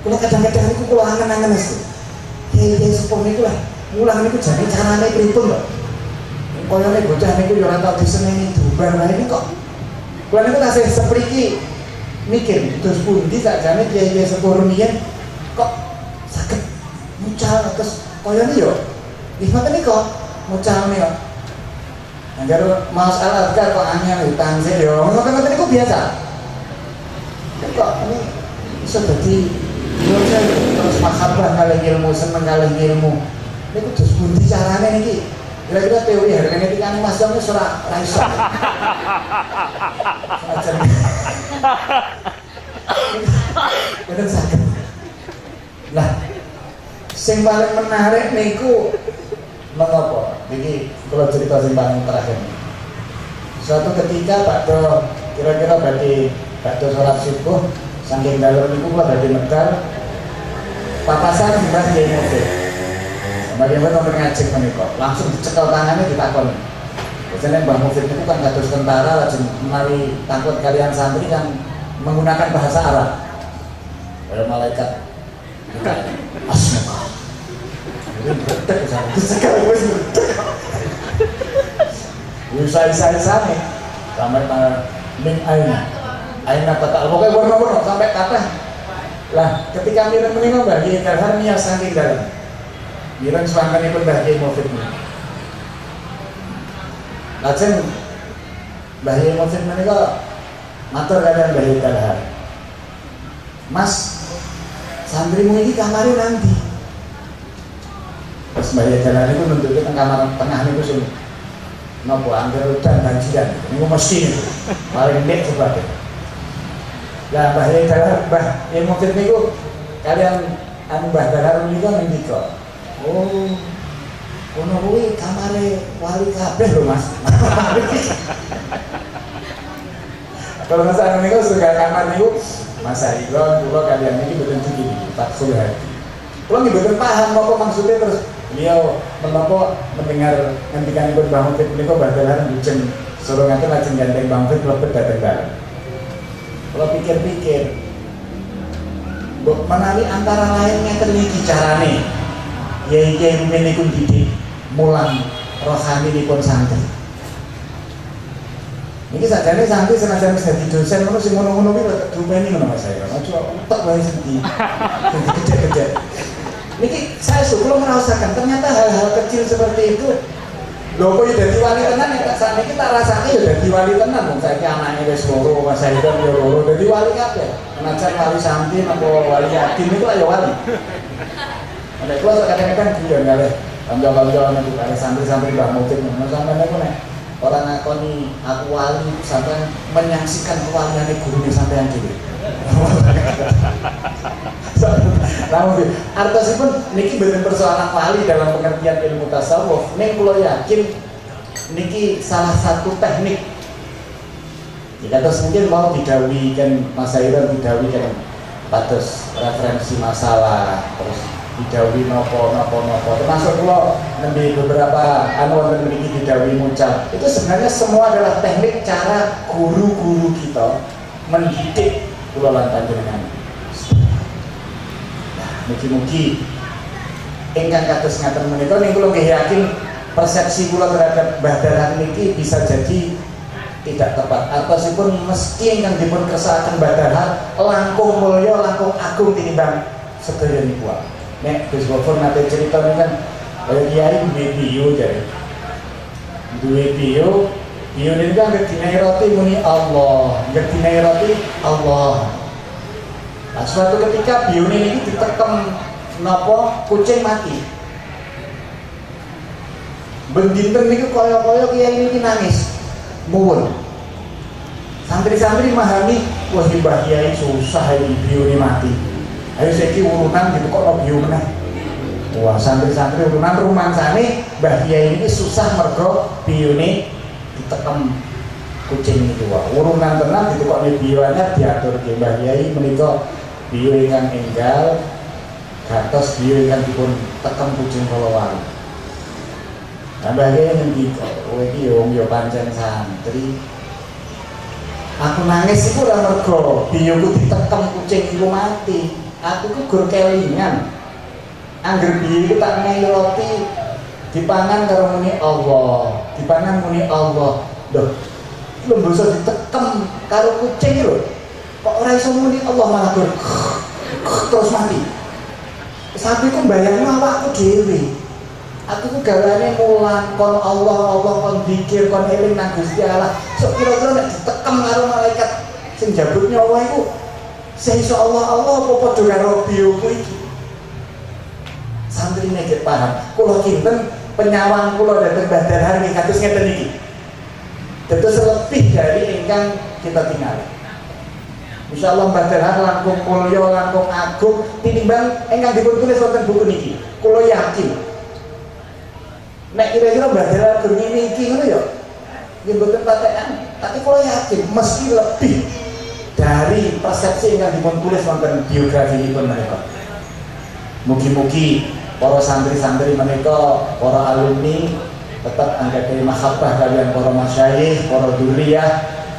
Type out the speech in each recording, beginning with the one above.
Kula kadang-kadang niku kula angen-angen Mas. Kiai sepuh niku lah, mulang niku jane carane pripun lho. Koyone bocah niku ya ora tau diseneni dubar wae kok. Kula niku tasih sepriki mikir, terus pundi sakjane kiai sepuh rumiyin kok saged mucal terus koyone yo nggih ngoten niku mucalne kok. Angger Mas Al-Azkar kok angel tansih yo ngoten-ngoten niku biasa. Kok ini iso dadi terus mahabbah kalih ilmu, seneng kalih ilmu. Niku terus pundi carane niki? Kira-kira teori hermeneutika Mas Dom wis ora iso. Bener saged. Lah, sing paling menarik niku mengapa? Niki kula cerita sing paling terakhir. Suatu ketika Pak kira-kira badhe sholat subuh, saking dalem niku kula badhe medal papasan Mbah Yai Mufid. Bagaimana nomor ngajak menika? Langsung dicekel tangannya ditakoni. Biasanya Mbah Mufid itu kan kados tentara lajeng menawi takut kalian santri kan menggunakan bahasa Arab. Kayak malaikat Asma. Ini betek sama dicekel wis betek. Usai-usai sampai min aina kata pokoknya warna-warna sampai kata. Lah ketika mireng menika Mbah Yai Dahar niat saking dalem. Mireng swantenipun Mbah Yai Mufid. Lajeng Mbah Yai Mufid menika matur kaliyan Mbah Yai Dahar. Mas, santrimu ini kamare nanti. Terus Mbah Yai Dahar niku nuntuke teng kamar tengah niku sing napa angger udan banjiran. Niku mesti niku. Paling ndek sebabnya. Lah Mbah Yai Dahar, Mbah Yai Mufid niku kalian Mbah Dahar menika ngendika, oh, kono kuwi kamare wali kabeh lho Mas. Kalau Mas anu niku suka kamar niku Mas Airon kula kalian iki boten begini, Fathul Hadi. Kula nggih boten paham apa maksudnya terus beliau menapa mendengar ngendikanipun Mbah Mufid menika Mbah Dahar njeng suruh ngaten lajeng gandeng Mbah Mufid mlebet dhateng dalem. Kula pikir-pikir menawi antara lain ngeten iki carane Yai niku didik mulang rohanipun santri. Niki sakjane santri senajan wis dadi dosen ngono sing ngono-ngono kuwi lek dumeni ngono Mas saya. Aja utek wae sedih. Gede-gede. Niki saya kula merasakan ternyata hal-hal kecil seperti itu lho kok dadi wali tenan nek sak niki tak rasake ya dadi wali tenan wong saiki anake wis loro, Mas saya yo loro dadi wali kabeh. Menajan wali santri apa wali yatim itu ya wali. Ada kelas kadang-kadang dia ngalih kanca-kanca niku kare santri-santri Mbah Mufid ngono sampeyan niku nek ora ngakoni aku wali sampeyan menyaksikan kewaliane gurune sampeyan dhewe. Namun artosipun niki mboten persoalan wali dalam pengertian ilmu tasawuf. Ning kula yakin niki salah satu teknik. Jika terus mungkin mau didhawuhi kan Mas Airon didhawuhi kan pados referensi masalah terus didhawuhi nopo termasuk kula nembe beberapa wonten mriki didhawuhi mucal. Itu sebenarnya semua adalah teknik cara guru-guru kita mendidik kula lan panjenengan. Nah, mugi-mugi ingkang kados ngaten menika ning kula nggih yakin persepsi kula terhadap Mbah Dahar niki bisa jadi tidak tepat. Artosipun mesti ingkang dipun kersakaken Mbah Dahar langkung mulya, langkung agung tinimbang sedayanipun. Nek Gus Gofur nate cerita kan kiai duwe bio jare. Duwe bio ini kan ngerti roti muni Allah, ngerti roti Allah. Nah, suatu ketika bio ini ditekem napa kucing mati. Bendinten niku kaya-kaya kiai ini nangis. Muwun. Santri-santri memahami, wah Mbah Kiai susah ini bio ini mati. Ayo saiki urunan gitu kok bio meneh. Wah santri-santri urunan rumangsane Mbah Kiai ini susah mergo bione ditekem kucing itu. Wah urunan tenan gitu kok bioane diatur ke Mbah Kiai menika bio ingkang enggal gantos bio ingkang dipun tekem kucing kala wali. Nah Mbah Kiai ngendika, kowe iki yo pancen santri. Aku nangis iku ora mergo bioku ditekem kucing iku mati. aku ku gur kelingan. Angger biye ku tak menehi roti dipangan karo muni Allah, dipangan muni Allah. Loh, lemboso ditekem karo kucing lho. Kok ora iso muni Allah malah gur terus mati. Sapi ku mbayangno awakku dhewe. Aku ku gawane mulang kon Allah kon zikir kon eling nang Gusti Allah. Sok kira-kira nek ditekem karo malaikat sing jabut nyawa iku seiso Allah apa padha karo bioku iki. Santrine gek paham. Kula kinten penyawang kula dhateng Mbah Dahar nggih kados ngeten iki. Dados lebih dari ingkang kita tinggal. Insyaallah Mbah Dahar langkung mulya langkung agung tinimbang ingkang dipun tulis wonten buku niki. Kula yakin. Nek kira-kira Mbah Dahar gur ngene iki ngono ya. Nggih mboten patekan, tapi kula yakin mesti lebih dari persepsi ingkang dipun tulis wonten biografinipun menika. Mugi-mugi para santri-santri menika, para alumni tetap angkat mahabbah kalian para masyayikh, para dzurriyyah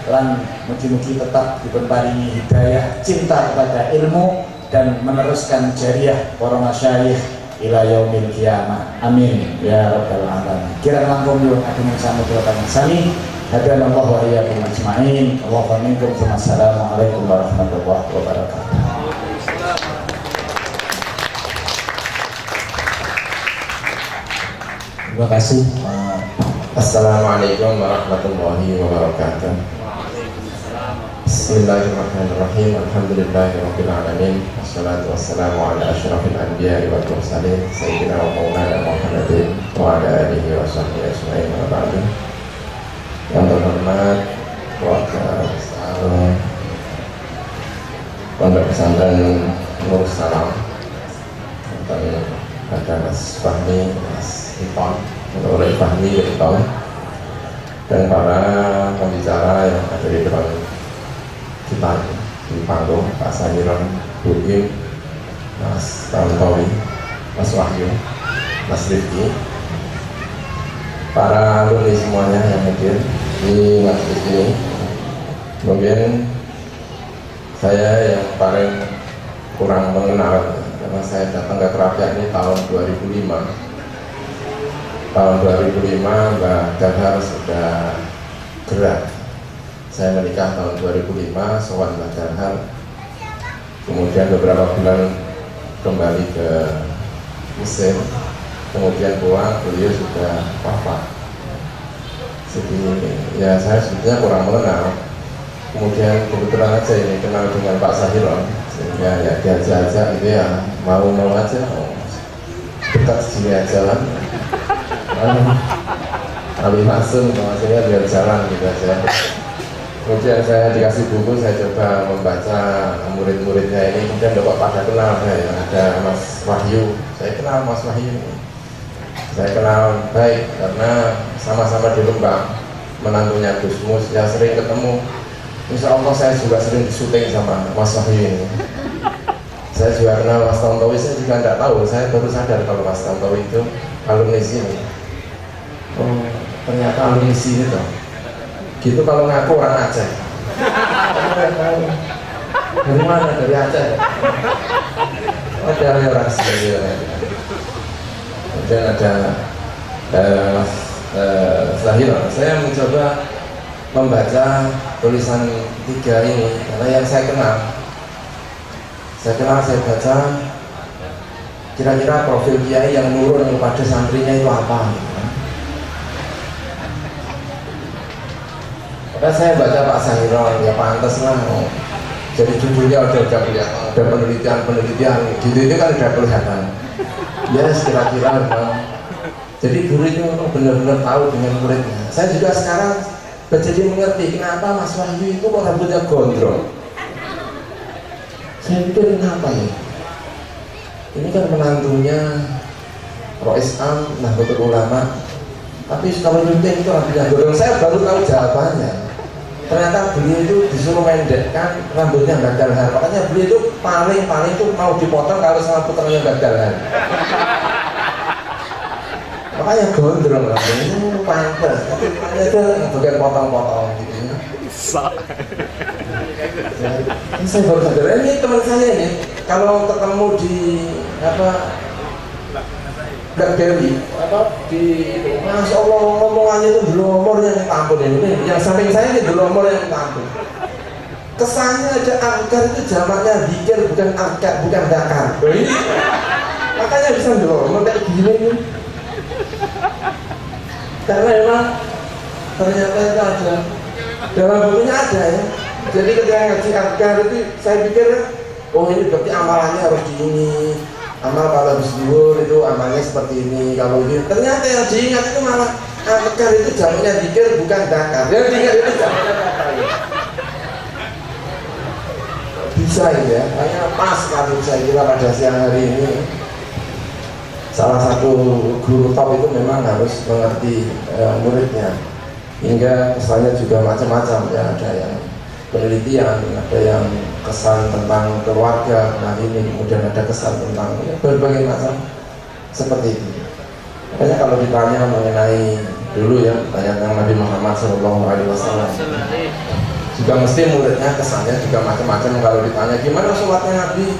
lan mugi-mugi tetap diparingi hidayah cinta kepada ilmu dan meneruskan jariah para masyayikh ila yaumil qiyamah. Amin ya rabbal alamin. Kirang langkung yo ageng samudra sami. Hadanallahu wa iyyakum ajmain. Allahumma minkum. Wassalamualaikum warahmatullahi wabarakatuh. Terima kasih. Assalamualaikum warahmatullahi wabarakatuh. Bismillahirrahmanirrahim. Alhamdulillahirabbil alamin. Wassalatu wassalamu ala asyrafil anbiya'i wal mursalin sayyidina wa maulana Muhammadin wa ala alihi wa sahbihi ajmain wa ba'du. Yang terhormat keluarga besar Pondok Pesantren Nur Salam dan ada Mas Fahmi, Mas Ipon, oleh Fahmi Ipon, dan para pembicara yang ada di depan kita di panggung, Pak Sahiron, Bu Im, Mas Tantowi, Mas Wahyu, Mas Rifki, para alumni semuanya yang hadir di masjid ini. Mungkin saya yang paling kurang mengenal karena saya datang ke Kerapiak ini tahun 2005. Tahun 2005 Mbah Dahar sudah gerak. Saya menikah tahun 2005, sowan Mbah Dahar. Kemudian beberapa bulan kembali ke Mesir. Kemudian pulang, beliau sudah wafat. Jadi ya saya sebetulnya kurang mengenal. Kemudian kebetulan aja ini kenal dengan Pak Sahiron, sehingga ya diajak-ajak gitu ya, mau aja, dekat sini aja lah. Abi Maksum maksudnya biar jalan gitu aja. Kemudian saya dikasih buku, saya coba membaca murid-muridnya ini. Kemudian dapat pada kenal saya, ada Mas Wahyu. Saya kenal Mas Wahyu ini. Saya kenal baik karena sama-sama di Lembang, menantunya Gus Mus, ya sering ketemu. Insya Allah saya juga sering disuting sama Mas Wahyu ini. Saya juga kenal Mas Tantowi, saya juga tidak tahu, saya baru sadar kalau Mas Tantowi itu alumni sini. Oh, ternyata alumni sini tuh. Gitu kalau ngaku orang Aceh. Dari mana? Dari Aceh. Ada orang sini. Kemudian ada Zahir. Saya mencoba membaca tulisan tiga ini karena yang saya kenal, saya baca kira-kira profil kiai yang nurun kepada santrinya itu apa gitu. Maka saya baca Pak Sahiron, ya pantas lah. Jadi judulnya udah kelihatan, ada penelitian gitu itu kan udah kelihatan. Ya kira-kira memang. Jadi guru itu benar-benar tahu dengan muridnya. Saya juga sekarang jadi mengerti kenapa Mas Wahyu itu kok rambutnya gondrong. Saya pikir kenapa ya? Ini kan menantunya Rois Am, Nahdlatul Ulama. Tapi kalau nyunting itu rambutnya gondrong. Saya baru tahu jawabannya. Ternyata beliau itu disuruh mendekkan rambutnya Mbah Dahar. Makanya beliau itu paling itu mau dipotong kalau sama putranya Mbah Dahar. Makanya gondrong rambutnya itu pantas. Itu bukan potong-potong gitu. Ini saya baru sadar, ini teman saya nih. kalau ketemu di apa BlackBerry di Masya Allah ngomongannya itu nomor yang minta ampun ini yang samping saya ini nomor yang minta ampun. Kesannya aja angkar itu jamaknya zikir bukan angkat bukan dakar. Ini makanya bisa nomor kayak gini nih. Karena memang ternyata itu ada dalam bukunya ada ya. Jadi ketika ngaji angkar itu saya pikir oh ini berarti amalannya harus di ini. Amal kalau habis zuhur itu amalnya seperti ini, kalau ini ternyata yang diingat itu malah angkar itu jamaknya zikir bukan dakar. Yang diingat itu jamaknya dakar. Bisa ya, hanya pas kalau saya kira pada siang hari ini salah satu guru top itu memang harus mengerti muridnya, hingga kesannya juga macam-macam ya, ada yang penelitian, ada yang kesan tentang keluarga, nah ini kemudian ada kesan tentang ya, berbagai macam seperti itu. Makanya kalau ditanya mengenai dulu ya, tanya tentang Nabi Muhammad SAW, juga mesti muridnya kesannya juga macam-macam. Kalau ditanya gimana sholatnya Nabi,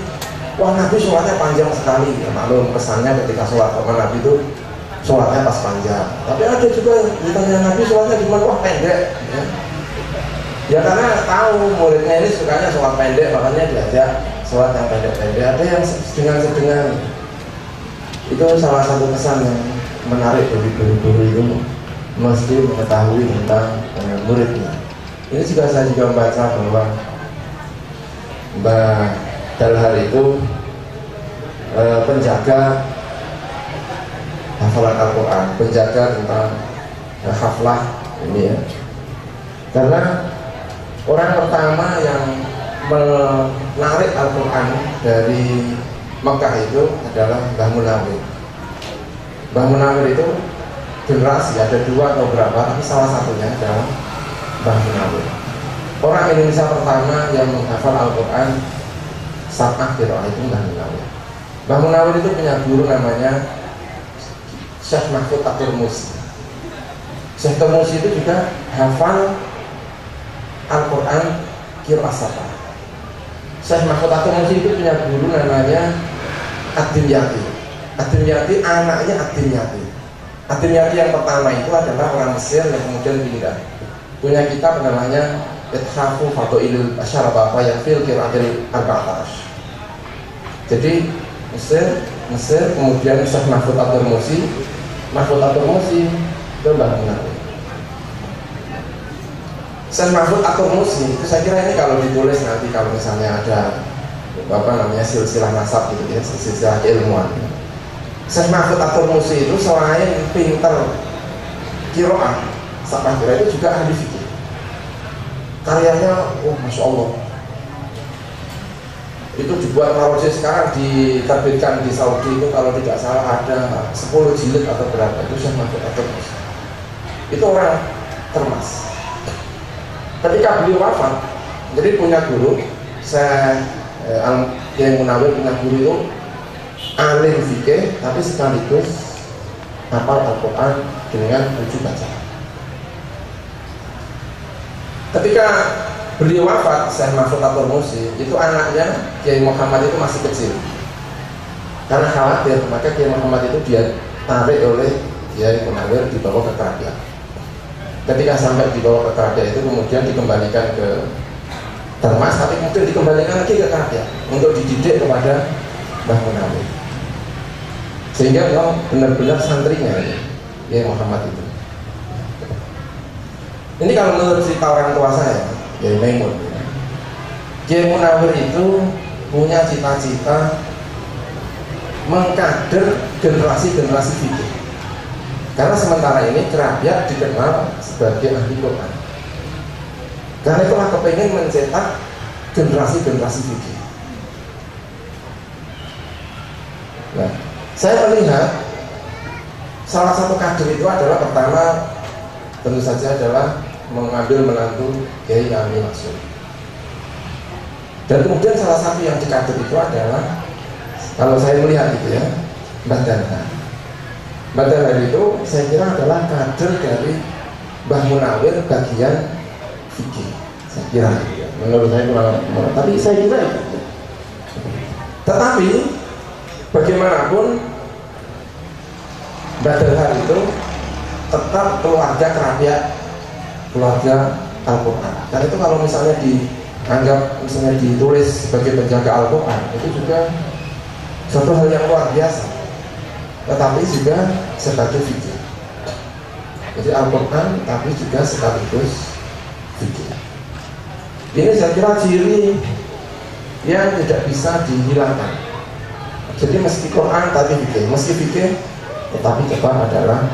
wah Nabi sholatnya panjang sekali. Ya, maklum kesannya ketika sholat sama Nabi itu sholatnya pas panjang. Tapi ada juga yang ditanya Nabi sholatnya gimana, wah pendek. Ya karena tahu muridnya ini sukanya sholat pendek, makanya diajak sholat yang pendek-pendek. Ada yang sedengan-sedengan. Itu salah satu kesan yang menarik bagi guru-guru itu, mesti mengetahui tentang muridnya. Ini juga saya juga membaca bahwa Mbah Dalhar itu penjaga hafalan Al-Quran, penjaga tentang haflah ini ya. Karena orang pertama yang menarik Al-Quran dari Mekah itu adalah Mbah Munawir. Mbah Munawir itu generasi, ada dua atau berapa, tapi salah satunya adalah Mbah Munawir. Orang Indonesia pertama yang menghafal Al-Quran Sab'ah Qiraah itu Mbah Munawir. Mbah Munawir itu punya guru namanya Syekh Mahfud At-Tirmuzi. Syekh Tirmuzi itu juga hafal Al-Quran Qiraah Sab'ah. Syekh Mahfud At-Tirmuzi itu punya guru namanya Ad-Dimyati. Ad-Dimyati anaknya Ad-Dimyati. Ad-Dimyati yang pertama itu adalah orang Mesir yang kemudian pindah. Punya kitab namanya Ithafu Fadha'ilul Asyarah yang fil Qiraatil Arba'atash. Jadi Mesir kemudian Syekh Mahfud At-Tirmuzi itu Mbah Munawir. Syekh Mahfud At-Tirmuzi itu saya kira ini kalau ditulis nanti kalau misalnya ada apa namanya silsilah nasab gitu ya, silsilah keilmuan. Syekh Mahfud At-Tirmuzi itu selain pinter qiraah, Sab'ah Qiraah itu juga ahli fikih. Karyanya, masya Allah, itu dibuat parodi sekarang diterbitkan di Saudi itu kalau tidak salah ada 10 jilid atau berapa, itu Syekh Mahfud At-Tirmuzi. Itu orang termas. Ketika beliau wafat, jadi punya guru, yang Munawir punya guru itu alim fikih, tapi sekaligus hafal Al-Quran dengan 7 bacaan. Ketika beliau wafat, Syekh Mahfud At-Tirmuzi, itu anaknya Kiai Muhammad itu masih kecil. Karena khawatir, maka Kiai Muhammad itu dia tarik oleh Kiai Munawir dibawa ke Kerapian. Ketika sampai dibawa ke Kerapian itu kemudian dikembalikan ke Termas, tapi kemudian dikembalikan lagi ke Kerapian untuk dididik kepada Mbah Munawir. Sehingga memang benar-benar santrinya Kiai Muhammad itu. Ini kalau menurut cerita orang tua saya, Kiai Maimun, Kiai Munawir itu punya cita-cita mengkader generasi-generasi fikih. Karena sementara ini Kerapian dikenal sebagai ahli Quran. Karena itulah kepengen mencetak generasi-generasi fikih. Nah, saya melihat salah satu kader itu adalah pertama tentu saja adalah mengambil menantu Kiai Ami Maksum. Dan kemudian salah satu yang dikader itu adalah, kalau saya melihat itu ya, Mbah Dalhar. Mbah Dalhar itu saya kira adalah kader dari Mbah Munawir bagian fikih. Saya kira, menurut saya kurang, tapi saya kira itu. Tetapi bagaimanapun Badalhar itu tetap keluarga kerabat, keluarga Al-Quran. Dan itu kalau misalnya dianggap, misalnya ditulis sebagai penjaga Al-Quran, itu juga suatu hal yang luar biasa, tetapi juga sebagai fikih. Jadi Al-Quran tapi juga sekaligus fikih. Ini saya kira ciri yang tidak bisa dihilangkan. Jadi meski Quran tapi fikih, meski fikih tetapi tetap adalah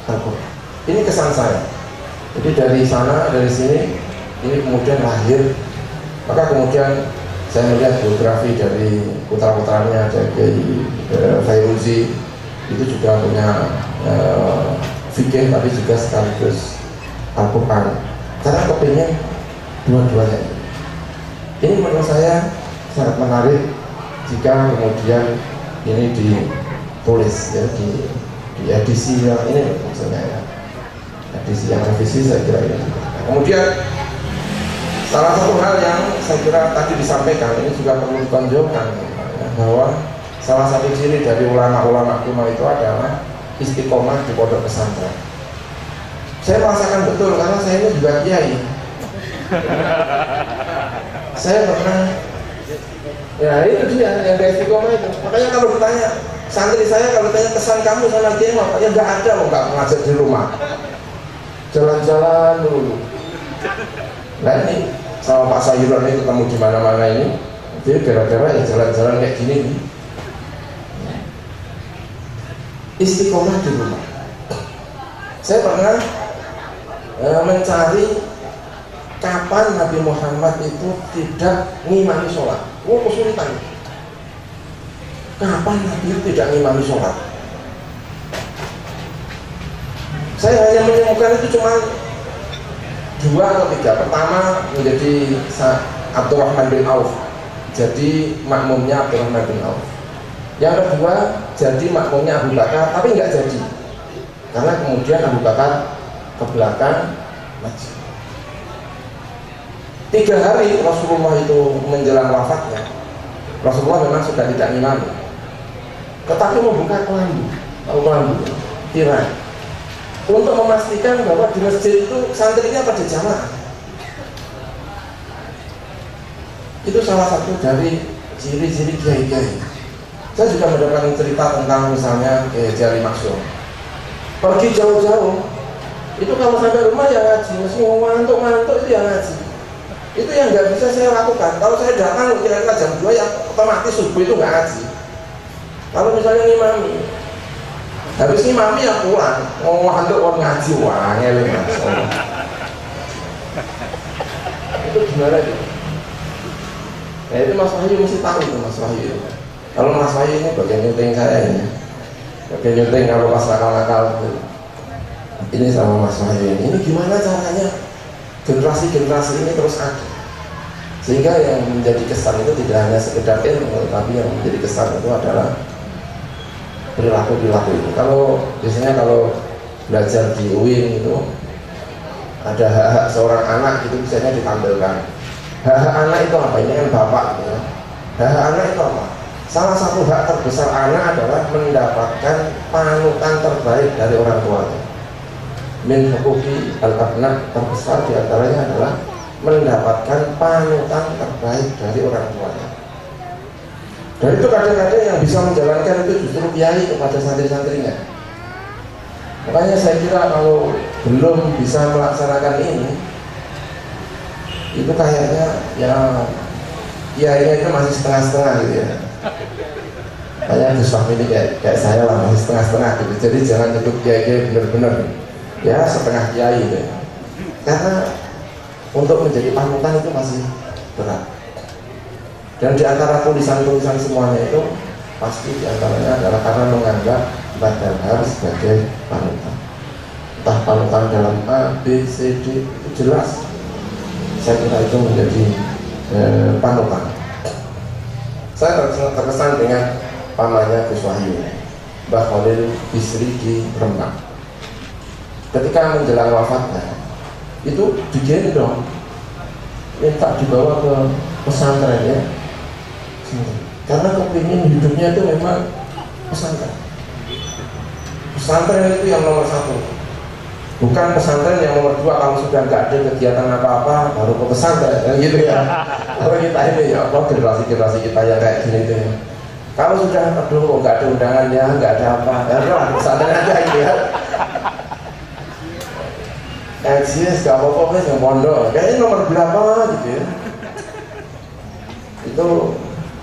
Al-Quran. Ini kesan saya. Jadi dari sana, dari sini, ini kemudian lahir. Maka kemudian saya melihat biografi dari putra-putranya, dari Fairuzi, itu juga punya fikih tapi juga sekaligus Al-Quran. Karena kepingin dua-duanya. Ini menurut saya sangat menarik jika kemudian ini ditulis ya, di edisi yang ini maksudnya ya, edisi yang revisi saya kira ini. Kemudian salah satu hal yang saya kira tadi disampaikan ini juga perlu ditonjolkan ya, bahwa salah satu ciri dari ulama-ulama kuno itu adalah istiqomah di pondok pesantren. Saya merasakan betul karena saya ini juga kiai. Saya pernah, ya itu dia yang istiqomah itu. Makanya kalau bertanya santri saya, kalau tanya kesan kamu sama kiai, makanya nggak ada, nggak mengajar di rumah, jalan-jalan dulu. Nah ini sama Pak Sayuran ini ketemu di mana-mana ini, jadi gara-gara ya jalan-jalan kayak gini nih. Istiqomah di rumah. Saya pernah mencari kapan Nabi Muhammad itu tidak ngimami sholat. Kesulitan. Kapan Nabi itu tidak ngimami sholat? Saya hanya menemukan itu cuma 2 atau 3. Pertama menjadi Abdurrahman bin Auf, jadi makmumnya Abdurrahman bin Auf. Yang kedua jadi makmumnya Abu Bakar, tapi nggak jadi karena kemudian Abu Bakar ke belakang maju. 3 hari Rasulullah itu menjelang wafatnya, Rasulullah memang sudah tidak ngimami, tetapi membuka kelambu tirai untuk memastikan bahwa di masjid itu santrinya pada jamaah. Itu salah satu dari ciri-ciri kiai-kiai. Saya juga mendapatkan cerita tentang misalnya Jari Maksum, pergi jauh-jauh, itu kalau sampai rumah ya ngaji, mesti ngantuk-ngantuk itu ya ngaji. Itu yang nggak bisa saya lakukan. Kalau saya datang kira-kira jam 2 ya otomatis subuh itu nggak ngaji. Kalau misalnya ngimami, habis ngimami ya pulang, ngantuk orang ngaji, wah ngeleng langsung. Itu gimana itu? Ya itu Mas Wahyu mesti tahu itu Mas Wahyu. Kalau Mas Wahyu ini bagian nyuting saya ini, bagian nyuting kalau pas nakal-nakal ini sama Mas Wahyu ini gimana caranya generasi-generasi ini terus ada, sehingga yang menjadi kesan itu tidak hanya sekedar ilmu, tapi yang menjadi kesan itu adalah perilaku-perilaku itu. Kalau biasanya kalau belajar di UIN itu ada hak-hak seorang anak itu biasanya ditampilkan. Hak-hak anak itu apa? Ini kan bapak gitu ya. Hak-hak anak itu apa? Salah satu hak terbesar anak adalah mendapatkan panutan terbaik dari orang tuanya. Min huquqi al-abna, terbesar diantaranya adalah mendapatkan panutan terbaik dari orang tuanya. Dan itu kadang-kadang yang bisa menjalankan itu justru kiai kepada santri-santrinya. Makanya saya kira kalau belum bisa melaksanakan ini, itu kayaknya ya kiainya itu masih setengah-setengah gitu ya. Kayaknya Gus Fahmi ini kayak saya lah, masih setengah-setengah gitu. Jadi jangan nyebut kiai benar-benar ya setengah kiai gitu ya. Karena untuk menjadi panutan itu masih berat. Dan di antara tulisan-tulisan semuanya itu pasti diantaranya adalah karena menganggap Badalhar sebagai panutan. Entah panutan dalam A, B, C, D itu jelas. Saya kira itu menjadi panutan. Saya terkesan dengan pamannya Gus Wahyu, Mbah Khalil Bisri di Rembang. Ketika menjelang wafatnya itu digendong, minta dibawa ke pesantren ya. karena kepingin hidupnya itu memang pesantren. Pesantren itu yang nomor satu, bukan pesantren yang nomor dua. Kalau sudah nggak ada kegiatan apa-apa baru ke pesantren, kan gitu ya. Kalau kita ini ya apa generasi kita yang kayak gini itu ya. Kalau sudah aduh nggak ada undangan ya, nggak ada apa, ya udah pesantren aja gitu ya. Eksis gak apa-apa yang pondok, kayaknya nomor berapa gitu ya. Itu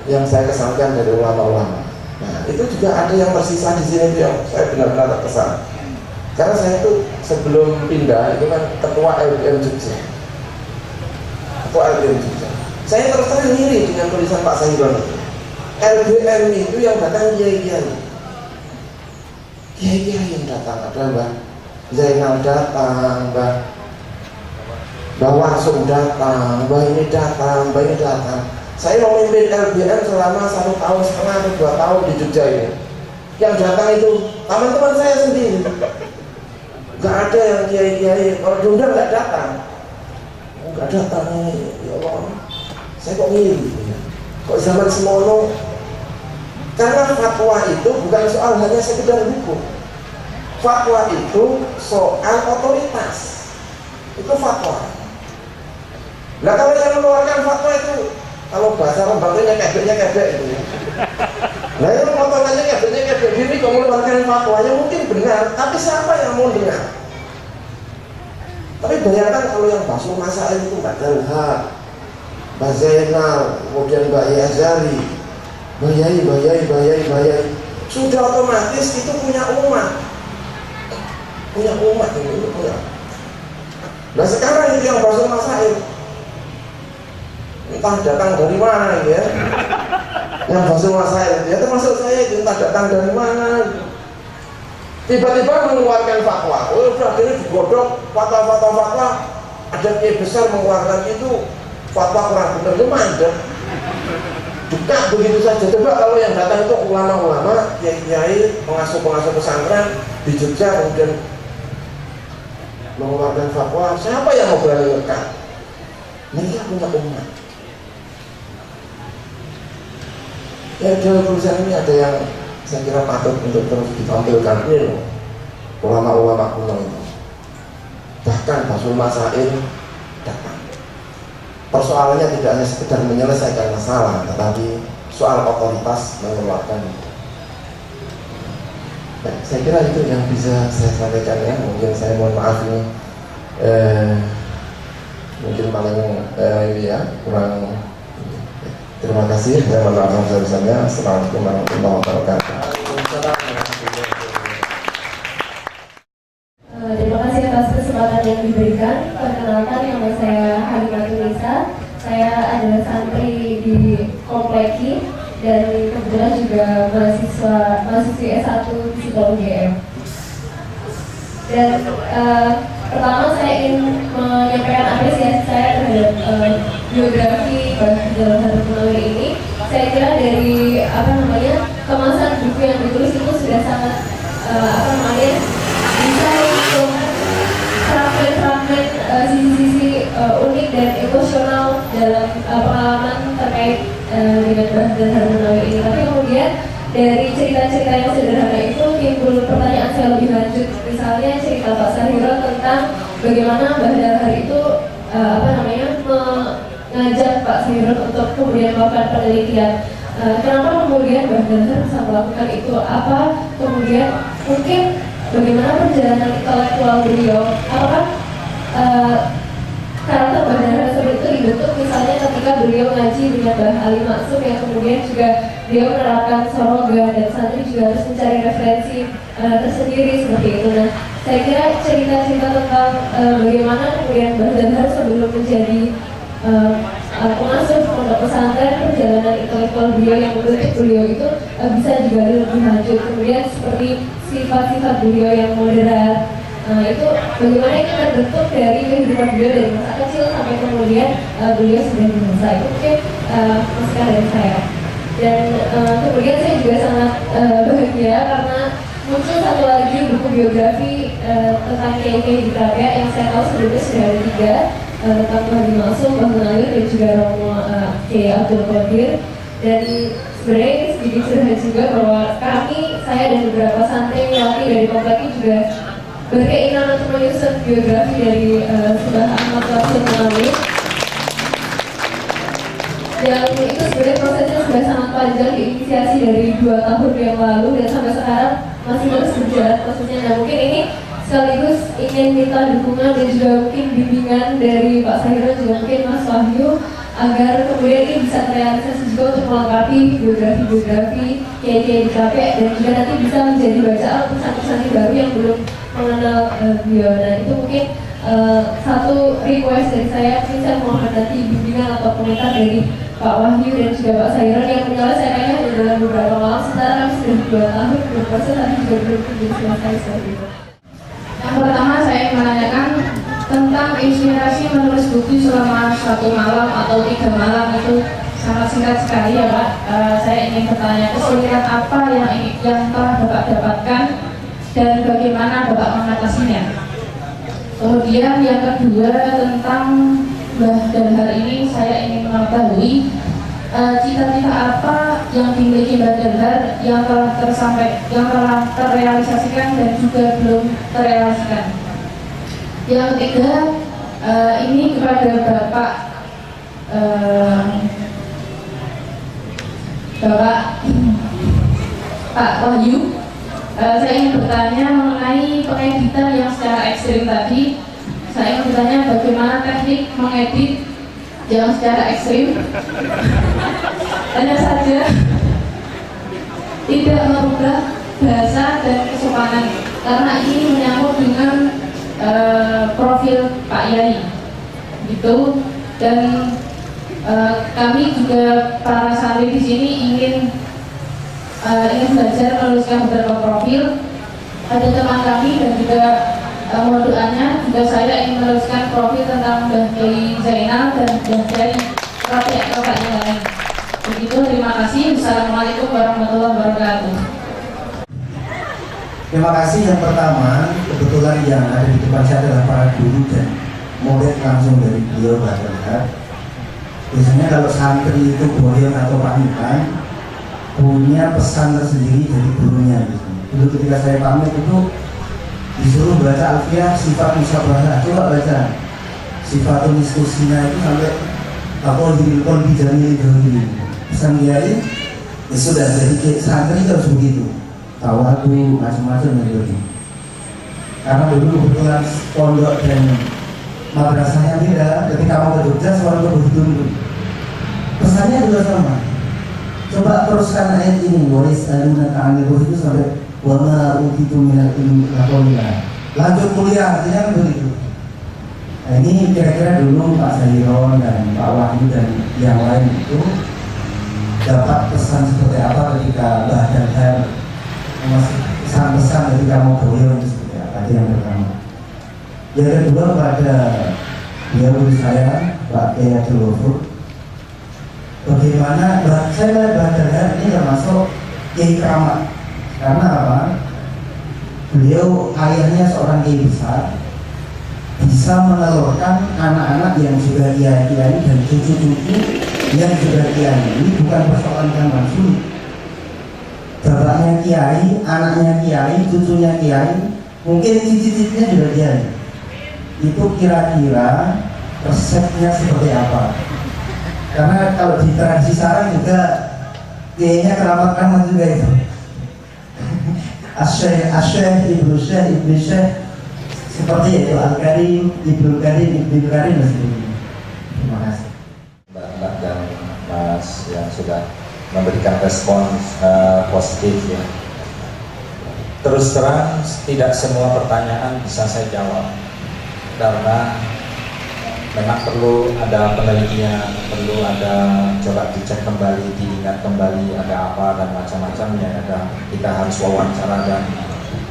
yang saya kesankan dari ulama-ulama. Nah, itu juga ada yang tersisa di sini itu yang saya benar-benar terkesan. Karena saya itu sebelum pindah itu kan ketua LBM Jogja. Ketua LBM Jogja. Saya terus terang ngiri dengan tulisan Pak Sairon itu. LBM itu yang datang kiai-kiai. Kiai-kiai yang datang, ada Mbah Zainal datang, Mbah Warsum datang, Mbah ini datang, Mbah ini datang. Saya memimpin LBM selama 1,5 tahun atau 2 tahun di Jogja ini. Yang datang itu teman-teman saya sendiri. Gak ada yang kiai-kiai, kalau diundang gak datang. Gak datang nih, ya Allah. Saya kok ngiri, kok zaman semono. Karena fatwa itu bukan soal hanya sekedar hukum. Fatwa itu soal otoritas. Itu fatwa. Nah kalau yang mengeluarkan fatwa itu, kalau bahasa lembaganya kebek itu ya. Nah yang potongannya kebek diri kalau mengeluarkan fatwanya mungkin benar, tapi siapa yang mau dengar? Tapi bayangkan kalau yang basuh masalah itu Mbak Dalha, Mbak Zainal, kemudian Mbak Yazari, Mbak Yai, sudah otomatis itu punya umat ini punya. Nah sekarang itu yang basuh masalah entah datang dari mana ya, yang basuh masalah ya termasuk saya itu entah datang dari mana gitu. Tiba-tiba mengeluarkan fatwa, oh udah akhirnya digodok fatwa, ada kiai besar mengeluarkan itu fatwa kurang benar, itu mandek dekat begitu saja. Coba kalau yang datang itu ulama-ulama, kiai-kiai, pengasuh pesantren di Jogja kemudian mengeluarkan fatwa, siapa yang mau berani dekat? Mereka punya umat. Ya dalam tulisan ini ada yang saya kira patut untuk terus ditampilkan ini loh, ulama-ulama kuno itu. Bahkan Basul Masail datang. Persoalannya tidak hanya sekedar menyelesaikan masalah, tetapi soal otoritas mengeluarkan. Nah, saya kira itu yang bisa saya sampaikan ya. Mungkin saya mohon maaf ini, mungkin paling ini ya kurang. Terima kasih, saya mohon maaf sebesar-besarnya. Assalamualaikum warahmatullahi wabarakatuh. Terima kasih atas kesempatan yang diberikan. Perkenalkan, nama saya Halimatul Nisa. Saya adalah santri di Kompleki dan kebetulan juga mahasiswi S1 Psikologi UGM. Dan pertama saya ingin menyampaikan apresiasi saya terhadap biografi Bahdil Harun ini. Saya kira dari kemasan buku yang ditulis itu sudah sangat bisa untuk fragmen sisi-sisi unik dan emosional dalam pengalaman terkait dengan Bahdil Harun ini. Tapi kemudian dari cerita-cerita yang sederhana itu timbul pertanyaan saya lebih lanjut. Misalnya cerita Pak Sahiro tentang bagaimana Mbah Dahar itu mengajak Pak Sahiro untuk kemudian melakukan penelitian. Kenapa kemudian Mbah Dahar bisa melakukan itu? Apa kemudian mungkin bagaimana perjalanan intelektual beliau? Apakah karakter Mbah Dahar seperti itu dibentuk misalnya ketika beliau ngaji dengan Mbah Ali Maksum yang kemudian juga beliau menerapkan soroga dan santri juga harus mencari referensi tersendiri seperti itu. Nah, saya kira cerita-cerita tentang bagaimana kemudian Mbah Dahar sebelum menjadi pengasuh pondok pesantren, perjalanan intelektual beliau yang membentuk beliau itu bisa juga lebih lanjut. Kemudian seperti sifat-sifat beliau yang moderat, itu bagaimana itu terbentuk dari kehidupan beliau dari masa kecil sampai kemudian beliau sudah dewasa. Itu mungkin masukan dari saya. Dan kemudian saya juga sangat bahagia karena muncul satu lagi buku biografi tentang kiai-kiai di Krapia yang saya tahu sebelumnya sudah ada 3, tentang Mbah Maksum, Mbah Munawir dan juga Romo Kiai Abdul Qadir. Dan sebenarnya ini sedikit curhat juga bahwa saya dan beberapa santriwati dari komplek ini juga berkeinginan untuk menyusun biografi dari Mbah Ahmad Langsung Mengalih. Yang itu sebenarnya prosesnya sudah sangat panjang, diinisiasi dari 2 tahun yang lalu dan sampai sekarang masih terus berjalan prosesnya. Nah mungkin ini sekaligus ingin minta dukungan dan juga mungkin bimbingan dari Pak Sahiron juga mungkin Mas Wahyu agar kemudian ini bisa terrealisasi juga untuk melengkapi biografi kiai-kiai di KPI dan juga nanti bisa menjadi bacaan untuk santri-santri baru yang belum mengenal beliau. Nah itu mungkin satu request dari saya, mungkin saya mohon nanti bimbingan atau komentar dari Pak Wahyu dan juga Pak Sahiron yang menyelesaikannya hanya dalam beberapa malam, sementara kami sudah 2 tahun berproses tapi juga belum selesai seperti itu. Yang pertama saya menanyakan tentang inspirasi menulis buku selama 1 malam atau 3 malam itu sangat singkat sekali ya Pak. Saya ingin bertanya kesulitan apa yang telah Bapak dapatkan dan bagaimana Bapak mengatasinya. Kemudian yang kedua tentang Mbah Dalhar ini saya ingin mengetahui cita-cita apa yang dimiliki Mbah Dalhar yang telah terrealisasikan dan juga belum terrealisasikan. Yang ketiga ini kepada Bapak Pak Wahyu, saya ingin bertanya mengenai pengeditan yang secara ekstrim tadi. Saya ingin bertanya bagaimana teknik mengedit yang secara ekstrim. Hanya saja tidak merubah bahasa dan kesopanan karena ini menyangkut dengan profil Pak Yai gitu. Dan kami juga para santri di sini ingin belajar menuliskan beberapa profil. Ada teman kami dan juga mohon doanya juga saya ingin menuliskan profil tentang Mbah Kiai Zainal dan Mbah Kiai Rafiq yang lain. Begitu, terima kasih. Assalamualaikum warahmatullahi wabarakatuh. Terima kasih. Yang pertama, kebetulan yang ada di depan saya adalah para guru dan murid langsung dari beliau Mbah Dalhar. Biasanya kalau santri itu boyong atau pamitan punya pesan tersendiri dari gurunya gitu. Dulu ketika saya pamit itu disuruh baca Alfiah sifat musabahah, coba baca sifatun istusina itu sampai apa dijamil dulu pesan kiai ya sudah. Jadi santri harus begitu, tawadu macam-macam gitu. Karena dulu kebetulan pondok dan madrasahnya beda. Ketika mau ke Jogja suara begitu dulu pesannya juga sama. Coba teruskan ayat ini, waris aluna ta'amiru itu sampai wama utitu minal ilmi lakolina. Lanjut kuliah, artinya kan begitu. Nah ini kira-kira dulu Pak Sahiron dan Pak Wahyu dan yang lain itu dapat pesan seperti apa ketika Mbah Dalhar pesan-pesan ketika mau boyong seperti apa. Itu yang pertama. Yang kedua pada guru saya Pak Kiai Abdul Ghafur, bagaimana saya melihat Mbah Dalhar ini termasuk kiai keramat. Karena apa? Beliau ayahnya seorang kiai besar, bisa menelurkan anak-anak yang juga kiai-kiai dan cucu-cucu yang juga kiai. Ini bukan persoalan gampang sulit. Bapaknya kiai, anaknya kiai, cucunya kiai, mungkin cicit-cicitnya juga kiai. Itu kira-kira resepnya seperti apa? Karena kalau di tradisi sarang juga kiainya keramat-keramat juga itu. Asyikh, Ibnu Syekh, Ibnu Syekh, seperti itu Al-Karim, Ibnu Karim, Ibnu Karim dan sebagainya. Terima kasih Mbak dan Mas yang sudah memberikan respons positif ya. Terus terang tidak semua pertanyaan bisa saya jawab karena memang perlu ada penelitian, perlu ada coba dicek kembali, diingat kembali ada apa dan macam-macamnya. Kita harus wawancara dan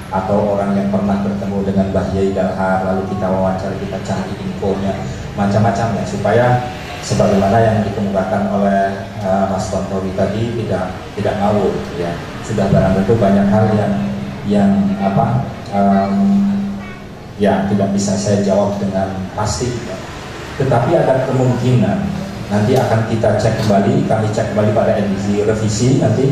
atau orang yang pernah bertemu dengan Mbah Yai Dalhar lalu kita wawancara, kita cari infonya macam-macamnya supaya sebagaimana yang dikemukakan oleh Mas Tontowi tadi tidak ngawur ya. Sudah barang tentu banyak hal yang ya tidak bisa saya jawab dengan pasti. Tetapi ada kemungkinan nanti akan kita cek kembali, kami cek kembali pada edisi revisi nanti.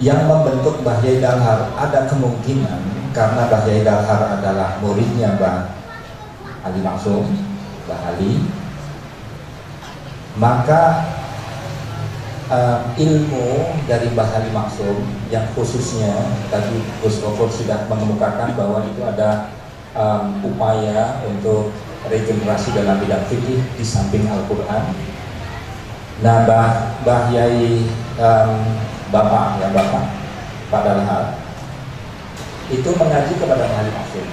Yang membentuk Mbah Yai Dalhar ada kemungkinan karena Mbah Yai Dalhar adalah muridnya Mbah Ali Maksum, Mbah Ali, maka ilmu dari Mbah Ali Maksum yang khususnya tadi Gus Gofur sudah mengemukakan bahwa itu ada upaya untuk regenerasi dalam bidang fikih di samping Al-Quran. Nah, Mbah Yai Bapak Pak Dalhar itu mengaji kepada Mbah Ali Maksum.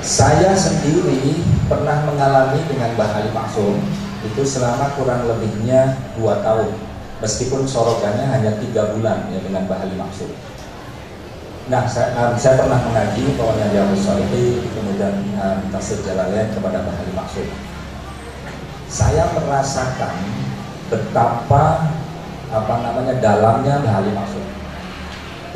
Saya sendiri pernah mengalami dengan Mbah Ali Maksum itu selama kurang lebihnya 2 tahun, meskipun sorogannya hanya 3 bulan ya dengan Mbah Ali Maksum. Nah, saya pernah mengaji bahwa Riyadhus Shalihin, kemudian Tafsir Jalalain kepada Mbah Ali Maksum. Saya merasakan betapa dalamnya Mbah Ali Maksum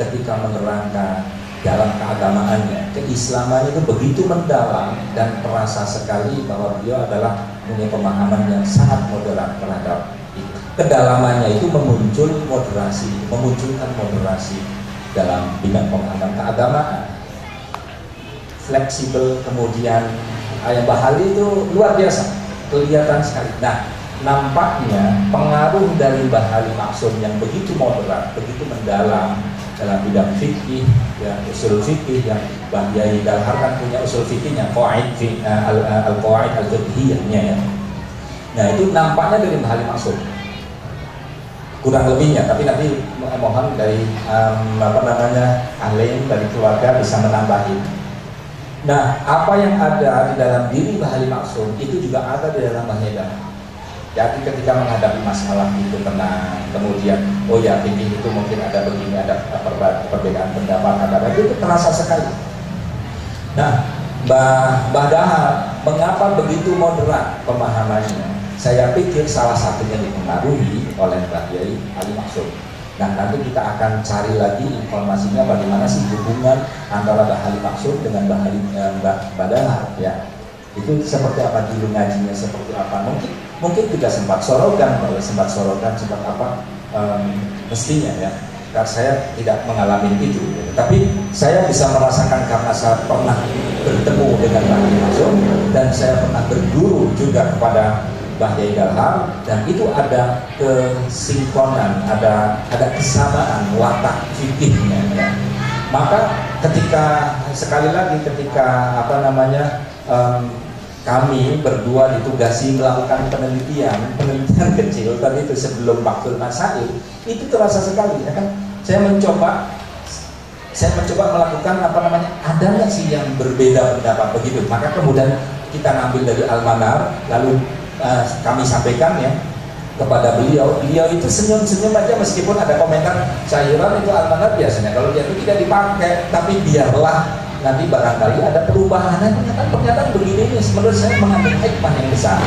ketika menerangkan dalam keagamaannya, keislamannya itu begitu mendalam dan terasa sekali bahwa beliau adalah punya pemahaman yang sangat moderat terhadap itu. Kedalamannya itu memunculkan moderasi dalam bidang pemahaman keagamaan, fleksibel, kemudian Mbah Ali itu luar biasa, kelihatan sekali. Nah, nampaknya pengaruh dari Mbah Ali Maksum yang begitu moderat, begitu mendalam dalam bidang fikih, ya, usul fikih yang Mbah Yai Dalhar kan punya usul fikihnya, al-qawaid al-fiqhiyahnya ya. Nah, itu nampaknya dari Mbah Ali Maksum. Kurang lebihnya, tapi nanti mohon dari ahli dari keluarga bisa menambahin. Nah, apa yang ada di dalam diri Mbah Ali Maksum itu juga ada di dalam Mbah Yai Dalhar. Jadi ketika menghadapi masalah itu tenang, kemudian oh ya fikih itu mungkin ada begini, ada perbedaan pendapat, ada itu terasa sekali. Nah, Mbah Dalhar mengapa begitu moderat pemahamannya? Saya pikir salah satunya dipengaruhi oleh Mbah Yai Ali Maksum. Nah, nanti kita akan cari lagi informasinya bagaimana sih hubungan antara Mbah Ali Maksum dengan Mbah Dalhar ya. Itu seperti apa dulu ngajinya, seperti apa, mungkin tidak sempat sorogan, sempat apa mestinya ya, karena saya tidak mengalami itu, tapi saya bisa merasakan karena saya pernah bertemu dengan Mbah Ali Maksum dan saya pernah berguru juga kepada Mbah Yai Dalhar, dan itu ada kesinkronan, ada kesamaan watak fikihnya ya. Maka ketika sekali lagi kami berdua ditugasi melakukan penelitian kecil tadi itu sebelum Baktul Masail, itu terasa sekali ya kan. Saya mencoba melakukan ada nggak sih yang berbeda pendapat begitu. Maka kemudian kita ngambil dari Al-Manar, lalu kami sampaikan ya kepada beliau itu senyum-senyum aja meskipun ada komentar cairan itu Al-Manar biasanya kalau dia itu tidak dipakai, tapi biarlah nanti barangkali ada perubahan. Pernyataan begini ini menurut saya mengandung hikmah yang besar.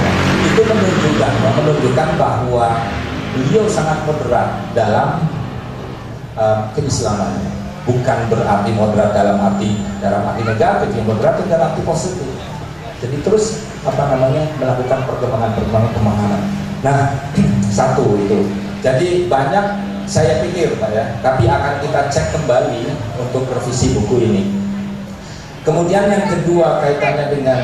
Itu menunjukkan bahwa beliau sangat moderat dalam keislamannya. Bukan berarti moderat dalam arti negatif, yang moderat dalam arti positif. Jadi terus melakukan perkembangan pemahaman. Nah, satu itu. Jadi banyak saya pikir Pak ya, tapi akan kita cek kembali untuk revisi buku ini. Kemudian yang kedua kaitannya dengan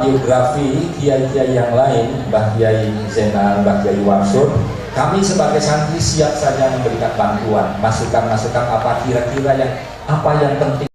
biografi kiai-kiai yang lain, Mbah Yai Zainal, Mbah Yai Warsud. Kami sebagai santri siap saja memberikan bantuan, masukan-masukan apa kira-kira yang penting